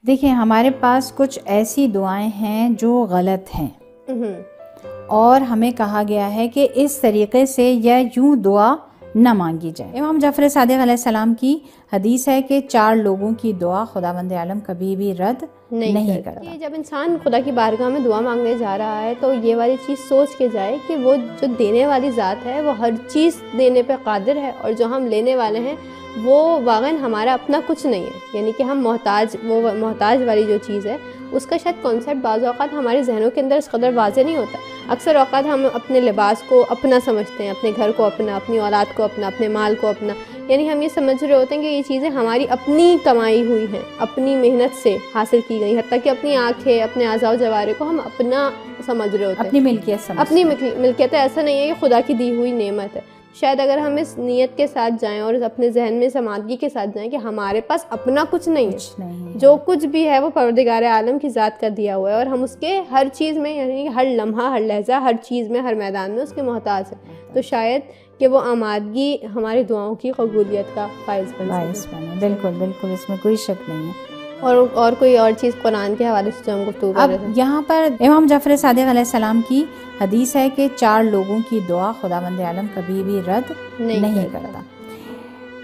देखिए, हमारे पास कुछ ऐसी दुआएं हैं जो गलत हैं और हमें कहा गया है कि इस तरीके से या यूं दुआ न मांगी जाए। इमाम जाफर सादिक अलैहिस्सलाम की हदीस है कि 4 लोगों की दुआ खुदावंद आलम कभी भी रद्द नहीं करता। जब इंसान खुदा की बारगाह में दुआ मांगने जा रहा है तो ये वाली चीज़ सोच के जाए कि वो जो देने वाली ज़ात है वो हर चीज़ देने पे कादिर है, और जो हम लेने वाले हैं वो वाक़ई हमारा अपना कुछ नहीं है, यानी कि हम मोहताज, वो मोहताज वाली जो चीज़ है उसका शायद कॉन्सेप्ट बाज़ औक़ात हमारे जहनों के अंदर इस कदर वाज़ेह नहीं होता। अक्सर औक़ात हम अपने लिबास को अपना समझते हैं, अपने घर को अपना, अपनी औलाद को अपना, अपने माल को अपना, यानी हम ये समझ रहे होते हैं कि ये चीज़ें हमारी अपनी कमाई हुई हैं, अपनी मेहनत से हासिल की गई, हत्ता कि अपनी आँखें, अपने आज़ाव जवारे को हम अपना समझ रहे होते हैं, अपनी मिल्कियत अपनी मिल्कियत है। ऐसा नहीं है, ये खुदा की दी हुई नेमत है। शायद अगर हम इस नीयत के साथ जाएं और अपने जहन में समादगी के साथ जाएं कि हमारे पास अपना कुछ नहीं है, जो कुछ भी है वो परवरदिगार आलम की ज़ात का दिया हुआ है, और हम उसके हर चीज़ में, यानी हर लम्हा, हर लहजा, हर चीज़ में, हर मैदान में उसके मोहताज हैं, तो शायद कि वो आमादगी हमारी दुआओं की कबूलियत का बाइस बने। बिल्कुल बिल्कुल, इसमें कोई शक नहीं है। और कोई और चीज़ कुरान के हवाले से जो हम गुफ्तगू कर रहे थे। अब यहाँ पर इमाम जाफर सादिक अलैहिस्सलाम की हदीस है कि 4 लोगों की दुआ खुदावंद आलम कभी भी रद्द नहीं करता।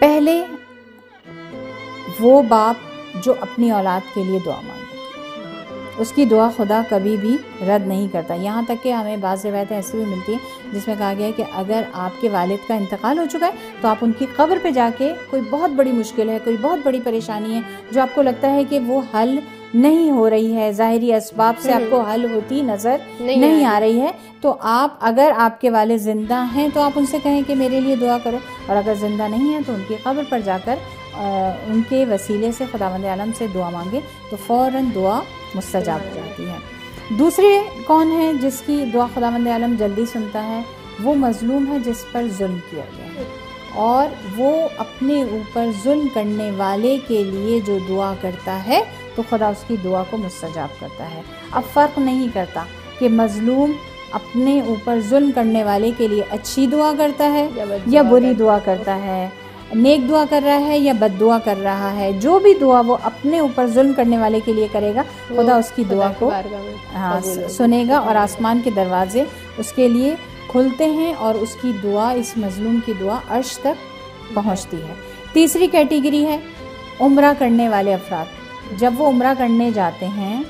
पहले वो बाप जो अपनी औलाद के लिए दुआ मांगे, उसकी दुआ खुदा कभी भी रद्द नहीं करता। यहाँ तक कि हमें बाज़ रिवायतें ऐसी भी मिलती हैं जिसमें कहा गया है कि अगर आपके वालिद का इंतकाल हो चुका है तो आप उनकी कब्र पे जाके, कोई बहुत बड़ी मुश्किल है, कोई बहुत बड़ी परेशानी है जो आपको लगता है कि वो हल नहीं हो रही है, ज़ाहिरी असबाब से आपको हल होती नज़र नहीं आ रही है, तो आप, अगर आपके वालिद ज़िंदा हैं तो आप उनसे कहें कि मेरे लिए दुआ करो, और अगर ज़िंदा नहीं है तो उनकी कब्र पर जाकर उनके वसीले से खुदावंद आलम से दुआ मांगे तो फ़ौरन दुआ मुस्तजाब हो जाती है। दूसरे कौन है जिसकी दुआ खुदावंद आलम जल्दी सुनता है? वो मज़लूम है जिस पर जुल्म किया गया है, और वो अपने ऊपर जुल्म करने वाले के लिए जो दुआ करता है तो खुदा उसकी दुआ को मुस्तजाब करता है। अब फ़र्क नहीं करता कि मज़लूम अपने ऊपर जुल्म करने वाले के लिए अच्छी दुआ करता है या बुरी दुआ करता है, नेक दुआ कर रहा है या बद दुआ कर रहा है, जो भी दुआ वो अपने ऊपर जुल्म करने वाले के लिए करेगा खुदा उसकी दुआ को सुनेगा, और आसमान के दरवाजे उसके लिए खुलते हैं और उसकी दुआ, इस मजलूम की दुआ अर्श तक पहुंचती है। तीसरी कैटेगरी है उम्रा करने वाले अफराद। जब वो उम्रा करने जाते हैं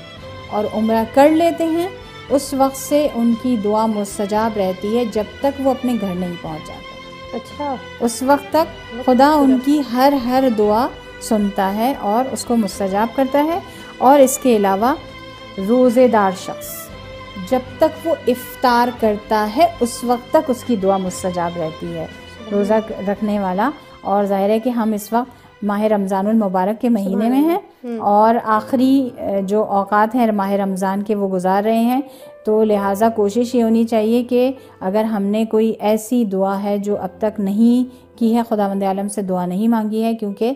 और उम्रा कर लेते हैं, उस वक्त से उनकी दुआ मुस्तजाब रहती है जब तक वो अपने घर नहीं पहुंच जाते। अच्छा, उस वक्त तक खुदा उनकी हर दुआ सुनता है और उसको मुस्तजाब करता है। और इसके अलावा रोज़ेदार शख्स जब तक वो इफ्तार करता है उस वक्त तक उसकी दुआ मुस्तजाब रहती है, रोज़ा रखने वाला। और ज़ाहिर है कि हम इस वक्त माह रमज़ानुल मुबारक के महीने में हैं और आखिरी जो औक़ात हैं माह रमज़ान के वो गुजार रहे हैं, तो लिहाजा कोशिश ये होनी चाहिए कि अगर हमने कोई ऐसी दुआ है जो अब तक नहीं की है, खुदावंद आलम से दुआ नहीं मांगी है, क्योंकि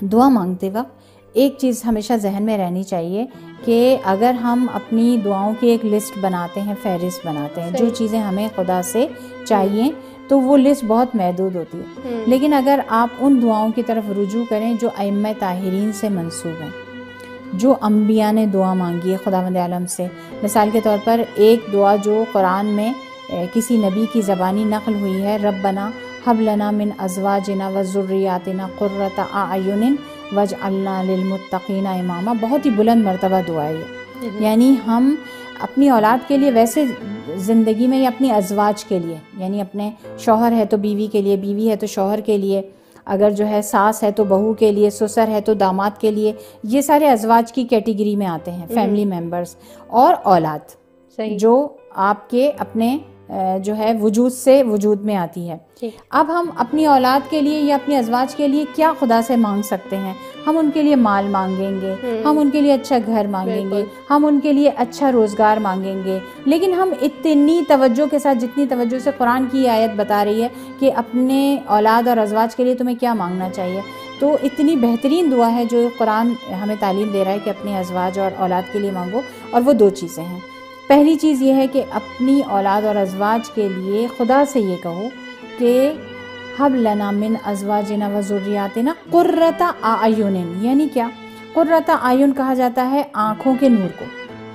दुआ मांगते वक्त एक चीज़ हमेशा जहन में रहनी चाहिए कि अगर हम अपनी दुआओं की एक लिस्ट बनाते हैं, फहरिस्त बनाते हैं, जो चीज़ें हमें खुदा से चाहिए, तो वो लिस्ट बहुत महदूद होती है। लेकिन अगर आप उन दुआओं की तरफ रुजू करें जो अइम्मा ताहिरीन से मंसूब हैं, जो अम्बिया ने दुआ मांगी है खुदावंद आलम से, मिसाल के तौर पर एक दुआ जो कुरान में किसी नबी की ज़बानी नक़ल हुई है, रब्बना हब लना मिन अज़वाजिना व ज़ुर्रियातिना क़ुर्रता अयुनिन वजअलना लिलमुत्तक़ीना इमामा। बहुत ही बुलंद मर्तबा दुआ है, यानी हम अपनी औलाद के लिए, वैसे ज़िंदगी में, या अपनी अज़वाज के लिए, यानी अपने शौहर है तो बीवी के लिए, बीवी है तो शौहर के लिए, अगर जो है सास है तो बहू के लिए, ससुर है तो दामाद के लिए, ये सारे अज़वाज की कैटेगरी में आते हैं, फैमिली मेम्बर्स। और औलाद जो आपके अपने जो है वजूद से वजूद में आती है। अब हम अपनी औलाद के लिए या अपनी अज़वाज के लिए क्या खुदा से मांग सकते हैं? हम उनके लिए माल मांगेंगे, हम उनके लिए अच्छा घर मांगेंगे, हम उनके लिए अच्छा रोज़गार मांगेंगे, लेकिन हम इतनी तवज्जो के साथ, जितनी तवज्जो से कुरान की आयत बता रही है कि अपने औलाद और अज़वाज के लिए तुम्हें क्या मांगना चाहिए, तो इतनी बेहतरीन दुआ है जो कुरान हमें तालीम दे रहा है कि अपने अज़वाज और औलाद के लिए मांगो। और वो 2 चीज़ें हैं। पहली चीज़ ये है कि अपनी औलाद और अज़वाज के लिए खुदा से ये कहो कि हब लना मिन अज़वाजिना व ज़ुर्रियातिना क़ुर्रता अयुनिन, यानी क्या? कुर्रता आयुन कहा जाता है आँखों के नूर को,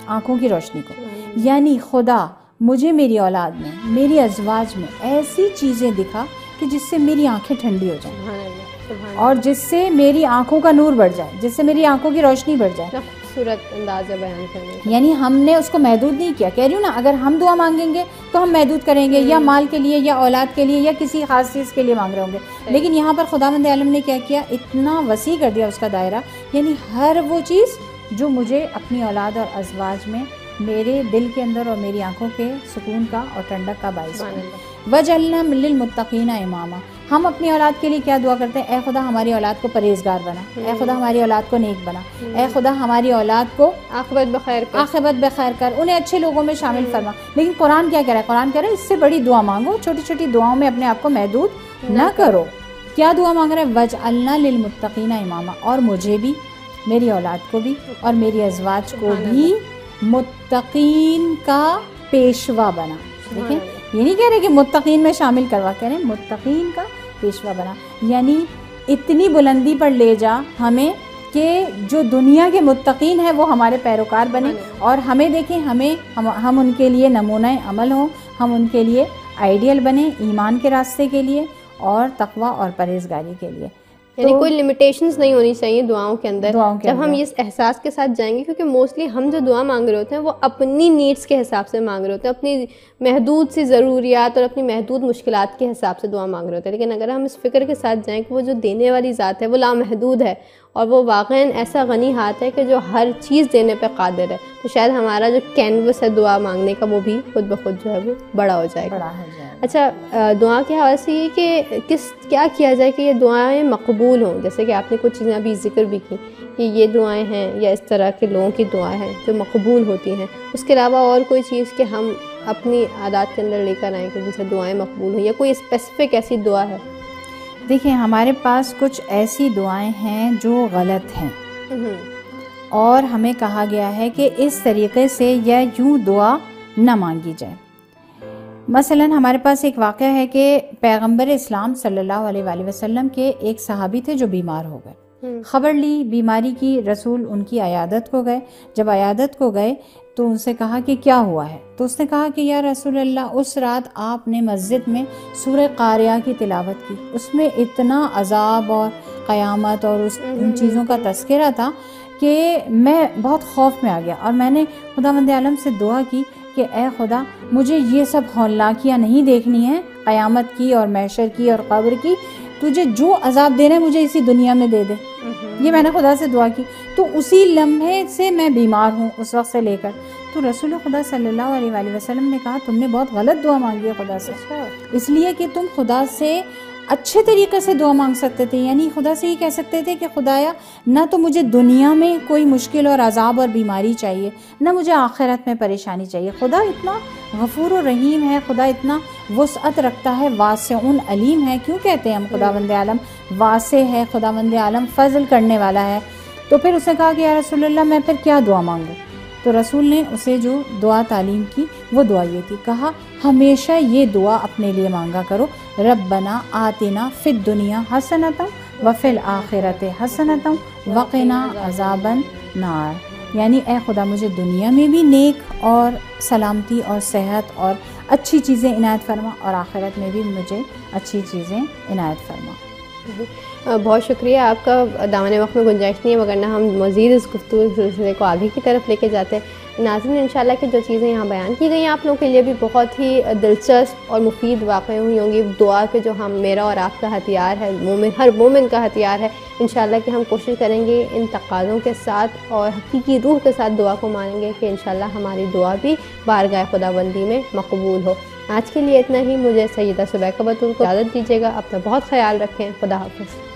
आँखों की रोशनी को। यानी खुदा मुझे मेरी औलाद में, मेरी अज़वाज में ऐसी चीज़ें दिखा कि जिससे मेरी आंखें ठंडी हो जाएं और जिससे मेरी आंखों का नूर बढ़ जाए, जिससे मेरी आंखों की रोशनी बढ़ जाए। खूबसूरत अंदाज़ है बयान करने। यानी हमने उसको महदूद नहीं किया। कह रही हूँ ना, अगर हम दुआ मांगेंगे तो हम महदूद करेंगे, या माल के लिए, या औलाद के लिए, या किसी खास चीज़ के लिए मांग रहे होंगे। लेकिन यहाँ पर खुदावंद आलम ने क्या किया, इतना वसी कर दिया उसका दायरा। यानी हर वो चीज़ जो मुझे अपनी औलाद और अज़वाज में, मेरे दिल के अंदर और मेरी आंखों के सुकून का और ठंडक का बाइस बने। वजअलना लिल मुत्तकीना इमामा। हम अपनी औलाद के लिए क्या दुआ करते हैं, ए खुदा हमारी औलाद को परहेजगार बना, ए खुदा हमारी औलाद को नेक बना, ए खुदा हमारी औलाद को आखिरत बखैर कर, उन्हें अच्छे लोगों में शामिल फरमा। लेकिन कुरान क्या कह रहा है, कुरान कह रहा है इससे बड़ी दुआ मांगो, छोटी छोटी दुआओं में अपने आप को महदूद न करो। क्या दुआ मांग रहा है, वजअलना लिल मुत्तकीना इमामा, और मुझे भी, मेरी औलाद को भी और मेरी अज़वाज को भी मुत्तकीन का पेशवा बना। देखें, ये नहीं कह रहे कि मुत्तकीन में शामिल करवा, कह रहे मुत्तकीन का पेशवा बना। यानी इतनी बुलंदी पर ले जा हमें कि जो दुनिया के मुत्तकीन है वो हमारे पैरोकार बने, और हमें देखें, हम उनके लिए नमूना अमल हों, हम उनके लिए आइडियल बने ईमान के रास्ते के लिए और तकवा और परहेजगारी के लिए। यानी कोई लिमिटेशंस नहीं होनी चाहिए दुआओं के अंदर। जब हम इस एहसास के साथ जाएंगे, क्योंकि मोस्टली हम जो दुआ मांग रहे होते हैं वो अपनी नीड्स के हिसाब से मांग रहे होते हैं, अपनी महदूद सी ज़रूरियात और अपनी महदूद मुश्किलात के हिसाब से दुआ मांग रहे होते हैं। लेकिन अगर हम इस फ़िक्र के साथ जाएँ कि वो जो देने वाली ज़ात है वो लामहदूद है और वो वाक़ईन ऐसा गनी हाथ है कि जो हर चीज़ देने पर कादिर है, तो शायद हमारा जो कैनवस है दुआ मांगने का वो भी खुद ब खुद जो है वो बड़ा हो जाएगा। अच्छा, दुआ के हवाले से ये कि क्या किया जाए कि ये दुआएं मकबूल हों। जैसे कि आपने कुछ चीज़ें अभी जिक्र भी की कि ये दुआएं हैं या इस तरह के लोगों की दुआएं हैं जो मकबूल होती हैं। उसके अलावा और कोई चीज़ कि हम अपनी आदत के अंदर लेकर आएँ कि जिनसे दुआएं मकबूल हों, या कोई स्पेसिफ़िक ऐसी दुआ है? देखिए, हमारे पास कुछ ऐसी दुआएं हैं जो गलत हैं और हमें कहा गया है कि इस तरीक़े से या यूँ दुआ न मांगी जाए। मसलन हमारे पास एक वाक़या है कि पैगंबर इस्लाम सल्लल्लाहु अलैहि वसल्लम के एक सहाबी थे जो बीमार हो गए। ख़बर ली बीमारी की, रसूल उनकी अयादत को गए। जब अयादत को गए तो उनसे कहा कि क्या हुआ है, तो उसने कहा कि या रसूल अल्लाह, उस रात आपने मस्जिद में सूरह कारिया की तिलावत की, उसमें इतना अजाब और क़यामत और उन चीज़ों का तज़किरा था कि मैं बहुत खौफ में आ गया और मैंने खुदावंद आलम से दुआ की कि ए खुदा, मुझे ये सब हौलनाकियाँ नहीं देखनी है, क़यामत की और महशर की और कब्र की। तुझे जो अजाब देना है मुझे इसी दुनिया में दे दे। ये मैंने खुदा से दुआ की। तो उसी लम्हे से मैं बीमार हूँ, उस वक्त से लेकर। तो रसूल खुदा सल्लल्लाहु अलैहि वसल्लम ने कहा तुमने बहुत गलत दुआ मांगी है खुदा से, इसलिए कि तुम खुदा से अच्छे तरीक़े से दुआ मांग सकते थे। यानी खुदा से ये कह सकते थे कि खुदाया, ना तो मुझे दुनिया में कोई मुश्किल और अजाब और बीमारी चाहिए, ना मुझे आखिरत में परेशानी चाहिए। खुदा इतना गफूर और रहीम है, खुदा इतना वुसअत रखता है, वासिउन अलीम है। क्यों कहते हैं हम खुदावंद आलम वासे है, खुदावंद आलम फजल करने वाला है। तो फिर उसने कहा कि या रसूल अल्लाह, मैं फिर क्या दुआ मांगूँ? तो रसूल ने उसे जो दुआ तालीम की वो दुआ ये थी, कहा हमेशा ये दुआ अपने लिए मांगा करो, रब्बना आतिना फिद दुनिया हसनतम व फिल आखिरत हसनतम वक़िना अज़ाबन नार। यानी ए खुदा, मुझे दुनिया में भी नेक और सलामती और सेहत और अच्छी चीज़ें इनायत फरमा और आखिरत में भी मुझे अच्छी चीज़ें इनायत फरमा। बहुत शुक्रिया आपका। दामन वक्त में गुंजाइश नहीं है, वरना हम मज़ीद इस गुफ्तगू सिलसिले को आगे की तरफ लेके जाते हैं। नाज़रीन, इंशाल्लाह कि जो चीज़ें यहाँ बयान की गई हैं आप लोगों के लिए भी बहुत ही दिलचस्प और मुफीद वाक़या हुई होंगी। दुआ के जो हम मेरा और आपका हथियार है, मोमिन हर मोमिन का हथियार है। इंशाल्लाह कि हम कोशिश करेंगे इन तकाज़ों के साथ और हकीकी रूह के साथ दुआ को मानेंगे कि इंशाल्लाह हमारी दुआ भी बारगाह खुदाबंदी में मकबूल हो। आज के लिए इतना ही। मुझे सैयदा सुबैका बतूल को इजाज़त दीजिएगा। अपना बहुत ख्याल रखें। खुदा हाफ़िज़।